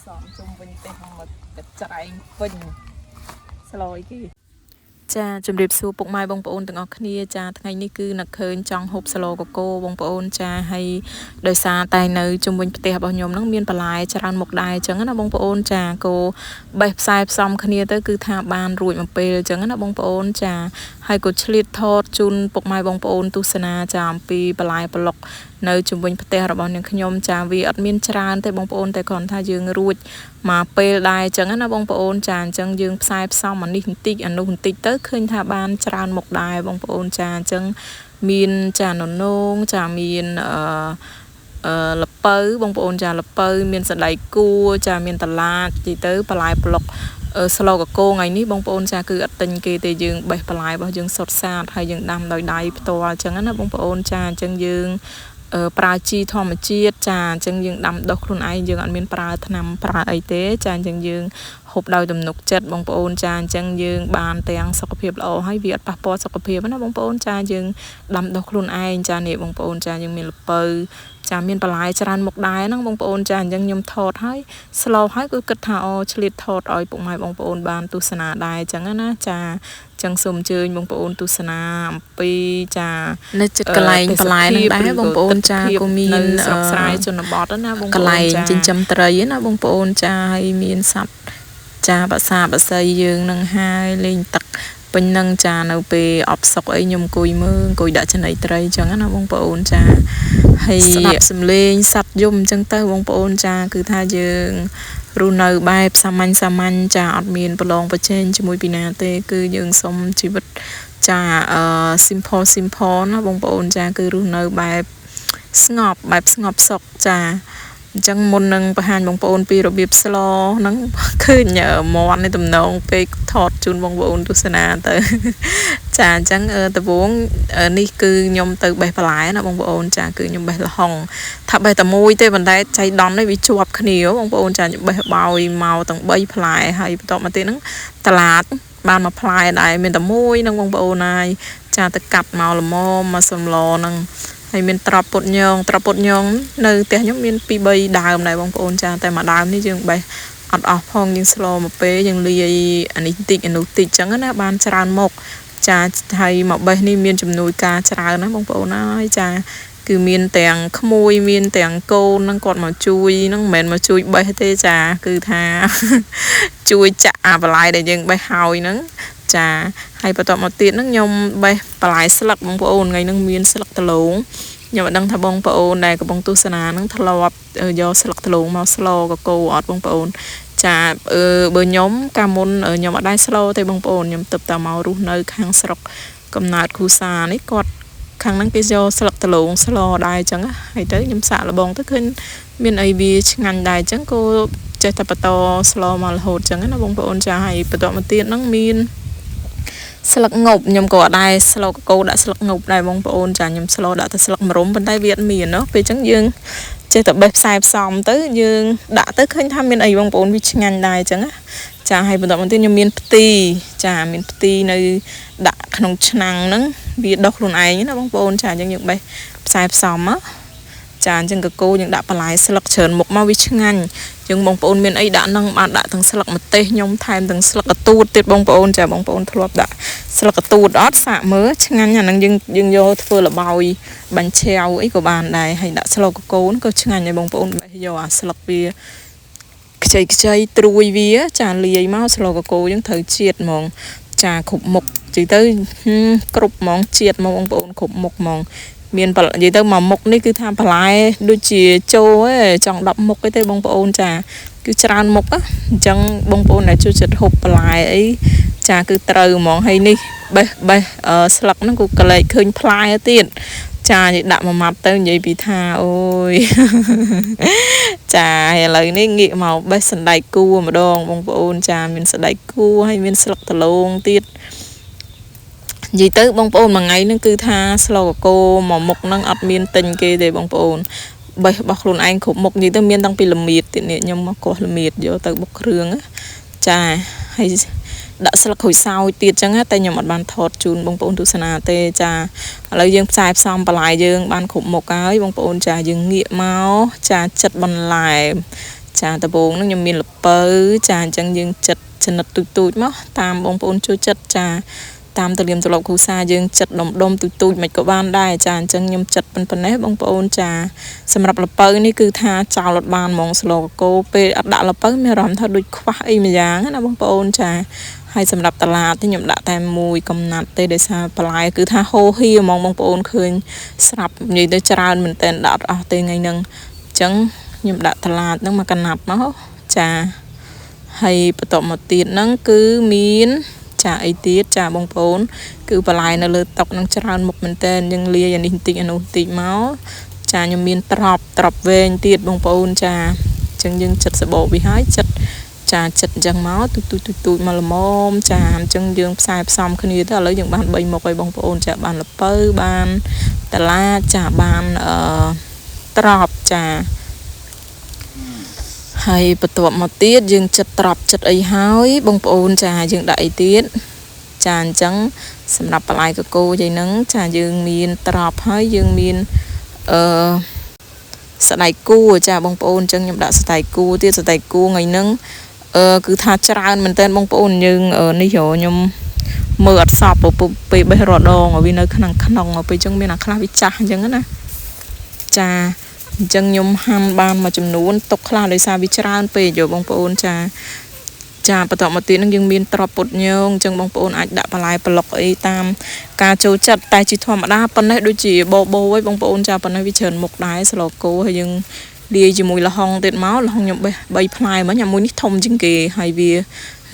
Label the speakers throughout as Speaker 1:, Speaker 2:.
Speaker 1: សំជុំវិញទេមកកញ្ចែងវិញស្លយគេចាជំរាបសួរពុកម៉ែបងប្អូនទាំងអស់គ្នាចាថ្ងៃនេះគឺនឹកឃើញចង់ហូបស្លកកូបងប្អូនចាហើយដោយសារតែនៅជុំវិញផ្ទះរបស់ខ្ញុំហ្នឹងមានបន្លែច្រើនមុខដែរអញ្ចឹងណាបងប្អូនចាគោបេះផ្សាយផ្សំគ្នាទៅគឺថាបានរួចមួយពេលអញ្ចឹងណាបងប្អូនចាហើយក៏ឆ្លៀតថតជូនពុកម៉ែបងប្អូនទស្សនាចាអំពីបន្លែប្លុកនៅជុំវិញផ្ទះរបស់នាងខ្ញុំចាវាអត់មានច្រើនទេបងប្អូនតែគ្រាន់ថាយើងរួចមកពេលដែរអញ្ចឹងណាបងប្អូនចាអញ្ចឹងយើងផ្សាយផ្សំអានេះបន្តិចអានោះបន្តិចទៅឃើញថាបានច្រើនមុខដែរបងប្អូនចាអញ្ចឹងមានចាននងចាមានលពៅបងប្អូនចាលពៅមានសណ្តែកគួរចាមានតឡាចទីទៅបន្លែប្លុកស្លកកូថ្ងៃនេះបងប្អូនចាគឺអត់ទិញគេទេយើងបេះបន្លែរបស់យើងសុទ្ធសាធហើយយើងដាំដោយដៃផ្ទាល់អញ្ចឹងណាបងប្អូនចាអញ្ចឹងយើងប្រើជីធម្មជាតិចាអញ្ចឹងយើងដាំដុះខ្លួនឯងយើងអត់មានប្រើថ្នាំប្រើអីទេចាអញ្ចឹងយើងហូបដោយទំនុកចិត្តបងប្អូនចាអញ្ចឹងយើងបានទាំងសុខភាពល្អហើយវាអត់ប៉ះពាល់សុខភាពណាបងប្អូនចាយើងដាំដុះខ្លួនឯងចានេះបងប្អូនចាយើងមានល្ពៅចាមានបន្លែច្រើនមុខដែរហ្នឹងបងប្អូនចាអញ្ចឹងខ្ញុំថតហើយស្លោហើយគឺគិតថាឆ្លៀតថតឲ្យពុកម៉ែបងប្អូនបានទស្សនាដែរអញ្ចឹងណាចាចឹងសូមអញ្ជើញបងប្អូនទស្សនាអំពីចានៅចិត្តកន្លែងបន្លែនឹងដែរបងប្អូនចាក៏មានស្រុកស្រែជនបទណាបងប្អូនចាកន្លែងចិញ្ចឹមត្រីណាបងប្អូនចាហើយមានសត្វចាភាសាបស័យយើងនឹងហើយលេងទឹកពេញនឹងចានៅពេលអបសុកអីខ្ញុំអង្គុយមើលអង្គុយដាក់ចំណីត្រីអញ្ចឹងណាបងប្អូនចាហើយស្ដាប់សំឡេងសត្វយំអញ្ចឹងទៅបងប្អូនចាគឺថាយើងរស់នៅបែបសាមញ្ញចាអត់មានប្រឡងប្រជែងជាមួយពីណាទេគឺយើងសុំជីវិតចាsimple ណាបងប្អូនចាគឺរស់នៅបែបស្ងប់សុខចាអញ្ចឹងមុននឹងបង្ហាញបងប្អូនពីរបៀបស្លហ្នឹងឃើញមាត់នៃតំណងពេកថតជូនបងប្អូនទស្សនាទៅចាអញ្ចឹងដំបូងនេះគឺខ្ញុំទៅបេះបន្លែណាបងប្អូនចាគឺខ្ញុំបេះល្ហុងថាបេះតែមួយទេប៉ុន្តែចៃដន្យនេះវាជាប់គ្នាបងប្អូនចាខ្ញុំបេះបោយមកទាំង3ផ្លែហើយបន្ទាប់មកទៀតហ្នឹងតឡាចបានមកផ្លែដែរមានតែមួយហ្នឹងបងប្អូនហើយចាទៅកាត់មកល្មមមកសម្លហ្នឹងហើយមានត្រប់ពុតញងនៅផ្ទះខ្ញុំមាន2 3ដើមដែរបងប្អូនចាតែមួយដើមនេះយើងបេះអត់អស់ផងយើងស្លមកពេលយើងលាយអានេះតិចអានោះតិចអញ្ចឹងណាបានច្រើនមុខចាហើយមកបេះនេះមានចំនួនការច្រើនណាបងប្អូនហើយចាគឺមានទាំងក្មួយមានទាំងកូនហ្នឹងគាត់មកជួយហ្នឹងមិនមែនមកជួយបេះទេចាគឺថាជួយចាក់អាបន្លែដែលយើងបេះហើយហ្នឹងចាហើយបន្ទាប់មកទៀតហ្នឹងខ្ញុំបេះបន្លែស្លឹកបងប្អូនថ្ងៃហ្នឹងមានស្លឹកដលងខ្ញុំអត់ដឹងថាបងប្អូនដែលកំពុងទស្សនាហ្នឹងធ្លាប់យកស្លឹកដលងមកស្លកកូអត់បងប្អូនចាបើខ្ញុំកាលមុនខ្ញុំអត់ដែរស្លទេបងប្អូនខ្ញុំទៅតែមករស់នៅខាងស្រុកកំណើតគ្រូសានេះគាត់ខាងហ្នឹងគេយកស្លឹកដលងស្លដែរអញ្ចឹងហើយទៅខ្ញុំសាកល្បងទៅឃើញមានអីវាឆ្ងាញ់ដែរអញ្ចឹងក៏ចេះតែបន្តស្លមករហូតអញ្ចឹងណាបងប្អូនចាហើយបន្ទាប់មកទៀតហ្នឹងមានស្លឹកងប់ខ្ញុំក៏អត់ដែរស្លកកូដាក់ស្លឹកងប់ដែរបងប្អូនចាខ្ញុំស្លដាក់តែស្លឹកម្រុំប៉ុន្តែវាអត់មានណាពេលអញ្ចឹងយើងចេះតែបេះផ្សាយផ្សំទៅយើងដាក់ទៅឃើញថាមានអីបងប្អូនវាឆ្ងាញ់ដែរអញ្ចឹងណាចាហើយបន្ទាប់មកទៀតខ្ញុំមានផ្ទីចាមានផ្ទីនៅដាក់ក្នុងឆ្នាំងហ្នឹងវាដុះខ្លួនឯងណាបងប្អូនចាអញ្ចឹងយើងបេះផ្សាយផ្សំចាអញ្ចឹងកកូយើងដាក់បន្លែស្លឹកច្រើនមុខមកវាឆ្ងាញ់យើងបងប្អូនមានអីដាក់ហ្នឹងបានដាក់ទាំងស្លឹកម្ទេសខ្ញុំថែមទាំងស្លឹកកតួតទៀតបងប្អូនចាបងប្អូនធ្លាប់ដាក់ស្លឹកកតួតអត់សាកមើលឆ្ងាញ់អាហ្នឹងយើងយកធ្វើលបាយបាញ់ឆាវអីក៏បានដែរហើយដាក់ស្លកកូនក៏ឆ្ងាញ់ដែរបងប្អូនបេះយកអាស្លឹកវាខ្ចីត្រួយវាចាលាយមកស្លកកូយើងត្រូវជាតិហ្មងចាគ្រប់មុខជិះទៅគ្រប់ហ្មងជាតិមកបងប្អូនគ្រប់មុខហ្មងមាននិយាយទៅមួយមុខនេះគឺថាបន្លែដូចជាចូលចង់10មុខទេបងប្អូនចាគឺច្រើនមុខអញ្ចឹងបងប្អូនដែលចូលចិត្តហូបបន្លែអីចាគឺត្រូវហ្មងហើយនេះបេះស្លឹកហ្នឹងក៏កលែកឃើញផ្លែទៀតចានិយាយដាក់មួយម៉ាត់ទៅនិយាយពីថាអូយចាឥឡូវនេះងាកមកបេះសណ្តែកគួរម្ដងបងប្អូនចាមានសណ្តែកគួរហើយមានស្លឹកដលងទៀតនិយាយទៅបងប្អូនមួយថ្ងៃហ្នឹងគឺថាស្លកកូមួយមុខហ្នឹងអត់មានទិញគេទេបងប្អូនបេះរបស់ខ្លួនឯងគ្រប់មុខនិយាយទៅមានតាំងពីល្មៀតទៀតនេះខ្ញុំមកកោះល្មៀតយកទៅបុកគ្រឿងចាហើយដាក់ស្លឹកក្រូចសើចទៀតចឹងតែខ្ញុំអត់បានថតជូនបងប្អូនទស្សនាទេចាឥឡូវយើងផ្សាយផ្សំបន្លែយើងបានគ្រប់មុខហើយបងប្អូនចាយើងងាកមកចាចិត្តបន្លែ ចាដំបូងហ្នឹងខ្ញុំមានល្ពៅចាអញ្ចឹងយើងចិត្តចំណិតទូចៗមកតាមបងប្អូនជួយចិត្តចាតាមទម្លាប់ទម្លាប់គ្រួសារយើងចិត្តដុំទូចមិនក៏បានដែរចាអញ្ចឹងខ្ញុំចិត្តប៉ុណ្ណេះបងប្អូនចាសម្រាប់ល្ពៅនេះគឺថាចោលអត់បានហ្មងស្លកកូពេលអត់ដាក់ល្ពៅមានអារម្មណ៍ថាដូចខ្វះអីមួយយ៉ាងណាបងប្អូនចាហើយសម្រាប់តឡាទេខ្ញុំដាក់តែមួយកំណាត់ទេដោយសារបន្លែគឺថាហូរហៀហ្មងបងប្អូនឃើញស្រាប់និយាយទៅច្រើនមែនតើដាក់អត់អស់ទេថ្ងៃហ្នឹងអញ្ចឹងខ្ញុំដាក់តឡាហ្នឹងមកកណាត់មកចាហើយបន្ទាប់មកទៀតហ្នឹងគឺមានចាអីទៀតចាបងប្អូនគឺបន្លែនៅលើតុនឹងច្រើនមុខមែនតើយើងលាយអានេះបន្តិចអានោះបន្តិចមកចាខ្ញុំមានត្រប់វែងទៀតបងប្អូនចាអញ្ចឹងយើងចិត្តសបោវាហើយចិត្តចាចិត្តអញ្ចឹងមកទូចមកល្មមចាអញ្ចឹងយើងផ្សាយផ្សំគ្នាទៅឥឡូវយើងបាន3មុខហើយបងប្អូនចាបានល្ពៅបានតឡាចាបានត្រប់ចាហើយបន្ទាប់មកទៀតយើងចិត្តត្រប់ចិត្តអីហើយបងប្អូនចាយើងដាក់អីទៀតចាអញ្ចឹងសម្រាប់បន្លែកកូរយ៉ាងហ្នឹងចាយើងមានត្រប់ហើយយើងមានស្បែកគួរចាបងប្អូនអញ្ចឹងខ្ញុំដាក់ស្បែកគួរទៀតស្បែកគួរថ្ងៃហ្នឹងគឺថាច្រើនមែនតើបងប្អូនយើងនេះខ្ញុំមើលអត់សពពេលបេះរដងវានៅក្នុងពេលអញ្ចឹងមានអាខ្លះវាចាស់អញ្ចឹងណាចាអញ្ចឹងខ្ញុំហាន់បានមួយចំនួនទុកខ្លះដោយសារវាច្រើនពេកយកបងប្អូនចាបន្តមកទៀតនឹងយើងមានត្រប់ពុតញងអញ្ចឹងបងប្អូនអាចដាក់បន្លែប្លុកអីតាមការចូលចិត្តតែជាធម្មតាប៉ុណ្ណេះដូចជាបបោឯងបងប្អូនចាប៉ុណ្ណេះវាច្រើនមុខដែរស្លកូហើយយើងលាយជាមួយល្ហុងទៀតមកល្ហុងខ្ញុំបេះ3ផ្លែមិញអាមួយនេះធំជាងគេហើយវា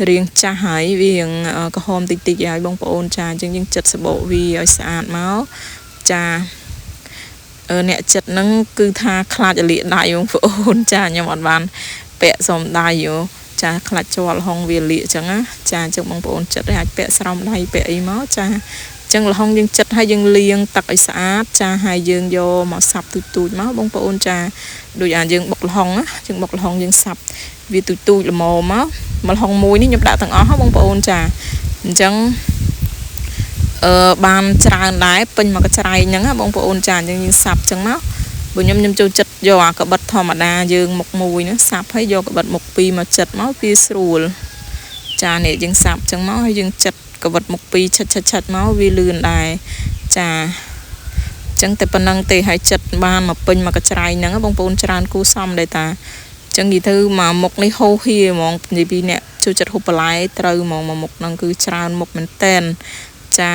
Speaker 1: រៀងចាស់ហើយវារៀងក្រហមតិចហើយបងប្អូនចាអញ្ចឹងយើងចិតសបោវាឲ្យស្អាតមកចាអ្នកចិត្តហ្នឹងគឺថាខ្លាចលាកដៃបងប្អូនចាខ្ញុំអត់បានពាក់សំដៃចាខ្លាចជាប់ល្ហុងវាលាកអញ្ចឹងណាចាអញ្ចឹងបងប្អូនចិត្តអាចពាក់ស្រោមដៃពាក់អីមកចាអញ្ចឹងល្ហុងយើងចិត្តហើយយើងលាងទឹកឲ្យស្អាតចាហើយយើងយកមកសាប់ទូចមកបងប្អូនចាដូចយើងបុកល្ហុងណាយើងបុកល្ហុងយើងសាប់វាទូចល្មមមកល្ហុងមួយនេះខ្ញុំដាក់ទាំងអស់បងប្អូនចាអញ្ចឹងបានច្រើនដែរពេញមកកញ្ច្រៃហ្នឹងបងប្អូនចាអញ្ចឹងយើងសាប់អញ្ចឹងមកបើខ្ញុំចូលចិត្តយកអាកបិតធម្មតាយើងមុខមួយហ្នឹងសាប់ហើយយកកបិតមុខ2មកចិតមកវាស្រួលចានេះយើងសាប់អញ្ចឹងមកហើយយើងចិតកបិតមុខ2ឆិតមកវាលឿនដែរចាអញ្ចឹងតែប៉ុណ្្នឹងទេហើយចិតបានមកពេញមកកញ្ច្រៃហ្នឹងបងប្អូនច្រើនគូសំដែរតាអញ្ចឹងនិយាយទៅមកមុខនេះហូរហៀហ្មងនិយាយពីអ្នកចូលចិត្តហូបបន្លែត្រូវហ្មងមកមុខហ្នឹងគឺច្រើនមុខមែនតែនចា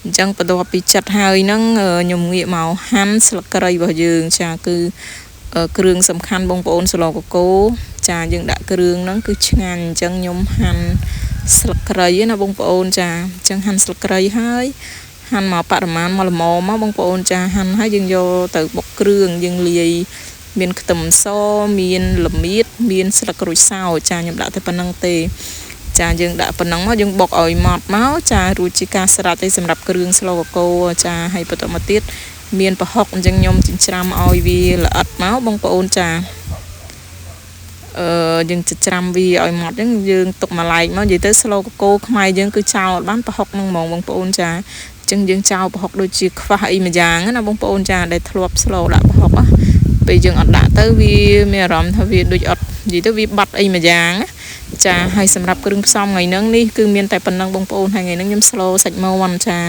Speaker 1: អញ្ចឹងបន្ទាប់ពីចិត្តហើយហ្នឹងខ្ញុំងាកមកហាន់ស្លឹកគ្រៃរបស់យើងចាគឺគ្រឿងសំខាន់បងប្អូនស្លកកូចាយើងដាក់គ្រឿងហ្នឹងគឺឆ្ងាញ់អញ្ចឹងខ្ញុំហាន់ស្លឹកគ្រៃណាបងប្អូនចាអញ្ចឹងហាន់ស្លឹកគ្រៃហើយហាន់មកបរិមាណមកល្មមមកបងប្អូនចាហាន់ហើយយើងយកទៅបុកគ្រឿងយើងលាយមានខ្ទឹមសមានល្មៀតមានស្លឹកក្រូចសើចចាខ្ញុំដាក់តែប៉ុណ្្នឹងទេចាយើងដាក់ប៉ុណ្ណឹងមកយើងបុកឲ្យម៉ត់មកចារួចជាការស្រេចឲ្យសម្រាប់គ្រឿងស្លកកូចាហើយបន្តមកទៀតមានប្រហុកអញ្ចឹងខ្ញុំចិញ្ច្រាំឲ្យវាល្អិតមកបងប្អូនចាយើងចិញ្ច្រាំវាឲ្យម៉ត់អញ្ចឹងយើងទុកមួយឡែកមកនិយាយទៅស្លកកូខ្មែរយើងគឺចោលអត់បានប្រហុកហ្នឹងហ្មងបងប្អូនចាអញ្ចឹងយើងចោលប្រហុកដូចជាខ្វះអីមួយយ៉ាងណាបងប្អូនចាដែលធ្លាប់ស្លដាក់ប្រហុកពេលយើងអត់ដាក់ទៅវាមានអារម្មណ៍ថាវាដូចអត់និយាយទៅវាបាត់អីមួយយ៉ាងចាហើយសម្រាប់គ្រឿងផ្សំថ្ងៃហ្នឹងនេះគឺមានតែប៉ុណ្្នឹងបងប្អូនហើយថ្ងៃហ្នឹងខ្ញុំស្លសាច់មាន់ចា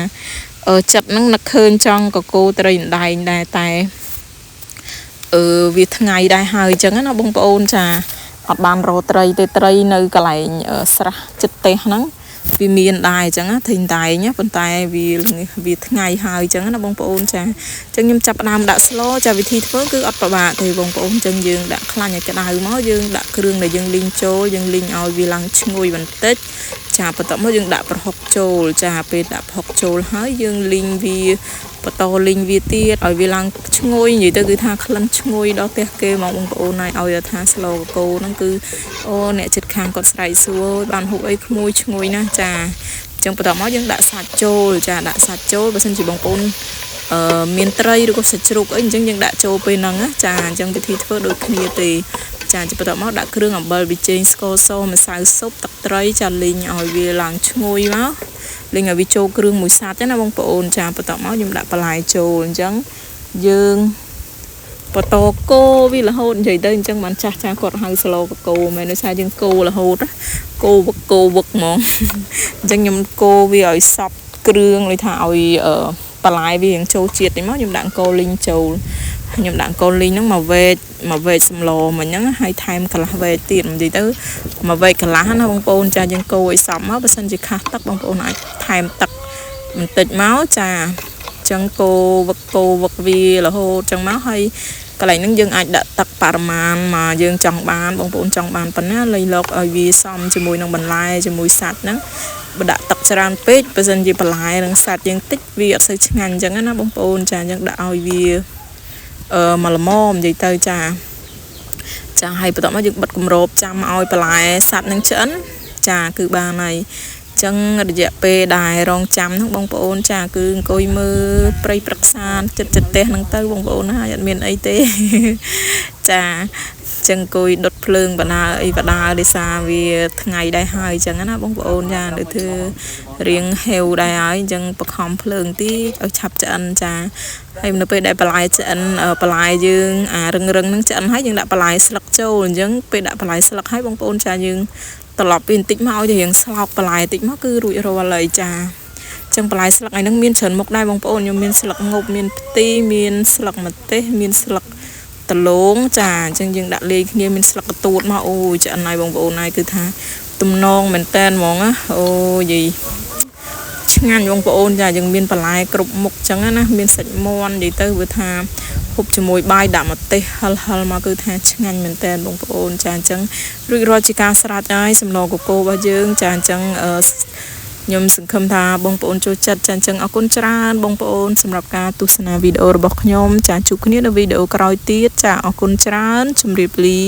Speaker 1: ចិត្តហ្នឹងនឹកឃើញចង់កកូរត្រីអណ្ដែងដែរតែវាថ្ងៃដែរហើយអញ្ចឹងណាបងប្អូនចាអត់បានរកត្រីទេត្រីនៅកន្លែងស្រះចិត្តទេហ្នឹងវាមានដែរអញ្ចឹងណាទិញតែងប៉ុន្តែវាថ្ងៃហើយអញ្ចឹងណាបងប្អូនចាអញ្ចឹងខ្ញុំចាប់ផ្ដើមដាក់ស្លចាវិធីធ្វើគឺអត់ពិបាកទេបងប្អូនអញ្ចឹងយើងដាក់ខ្លាញ់ឲ្យក្តៅមកយើងដាក់គ្រឿងដែលយើងលីងចូលយើងលីងឲ្យវាឡើងឈ្ងុយបន្តិចចាបន្ទាប់មកយើងដាក់ប្រហុកចូលចាពេលដាក់ប្រហុកចូលហើយយើងលីងវាបន្តលីងវាទៀតឲ្យវាឡើងឈ្ងុយនិយាយទៅគឺថាក្លិនឈ្ងុយដល់ផ្ទះគេមកបងប្អូនឲ្យថាស្លកកូហ្នឹងគឺអ្នកចិត្តខាងគាត់ស្រែកសួរបានហូបអីក្មួយឈ្ងុយណាចាអញ្ចឹងបន្តមកយើងដាក់សាច់ចូលចាដាក់សាច់ចូលបើសិនជាបងប្អូនមានត្រីឬក៏សាច់ជ្រូកអីអញ្ចឹងយើងដាក់ចូលពេលហ្នឹងចាអញ្ចឹងវិធីធ្វើដូចគ្នាទេចាបន្តមកដាក់គ្រឿងអំបិលប៊ីចេងស្ករសម្សៅស៊ុបទឹកត្រីចាលីងឲ្យវាឡើងឈ្ងុយមកលីងឲ្យវាចូលគ្រឿងមួយសាច់ណាបងប្អូនចាបន្តមកខ្ញុំដាក់បន្លែចូលអញ្ចឹងយើង bò to cô vì là hôn vậy đây chẳng bạn cha cha còn hàng slo của cô mày nói sao nhưng cô là hôn á cô vực mong chẳng nhầm cô vì ở sập kêu rồi thảo ở bà lại vì hàng châu triệt đấy máu nhầm đạn cô linh châu nhầm đạn cô linh nó mà về xâm lồ mà nhắn hay tham cả là về tiền gì tới mà về cả lá nó bông bồn cha dân cô ấy sắm máu bớt chỉ khát tắc bông bồn này tham tắc mình tịch máu cha chẳng cô vực vì là hô chẳng máu hay cái này những dân ai đã tắc paraman mà dân chọn bàn bông bồn chọn bàn phần á lấy lọc ở vì xong cho mùi nông bần lai cho mùi sạch nó đã tập sàn page bây giờ gì bà lại đang sạch dân tích vì ở xây ngành chẳng nó bông bồn cha dân đã ao vì mà là mồm gì tới cha hay bắt đầu mới bật cùng rộp cha mà oi bà lại sạch năng chấn cha cứ bà này chân dẹp pe đài rong chăm thằng bông bồn cha cứ coi mơ prey bạc san chật tè năng tới bông bồn ha nhận miền ấy tê cha chân coi đốt phượng bà na ấy bà đa đi xa vì ngày đây hai chẳng á bông bồn cha để thưa riêng heo đây ấy chân bạc hòm phượng tí ở chập chân cha hay nó pe đại bà lại chân bà lại dương rừng năng chân hay dương đã bà lại sặc châu dương pe đã bà lại sặc hay bông bồn cha dươngตลอดเป็นติ๊กมาเอาจะเห็นสลับปลายติ๊กมาคือรุ่ยรัวเลยจ้าจังปลายสลักไอ้นังมีนเฉินมกได้บางปอนยังมีสลักงบมีนตีมีนสลักมัดเต้มีนสลักตะลงจ้าจังยังดัดเลยเนี่ยมีสลักตูดมาโอ้จะอันไหนบางปอนไหนคือท่าตุ่มนองเหมือนแตนมองอ่ะโอ้ยงานบางปอนจ้ายังมีปลายกรุบมกจังนะมีสัญมอนดีเตอร์วิธาพบจมูกใบดำมาเตะฮัลมาคือแทนงานเหมือนแตนบงโปนจานจังรุ่ยรอจิการสลัดได้สำนองกับโกบะยืงจานจังยมสังคมทาบงโปนโจจัดจานจังเอาคนจานบงโปนสำหรับการตุสนาวิดีโอระบบยมจานจุกนี้ในวิดีโอกรอยตีจ้าเอาคนจานจุ่มรีบลี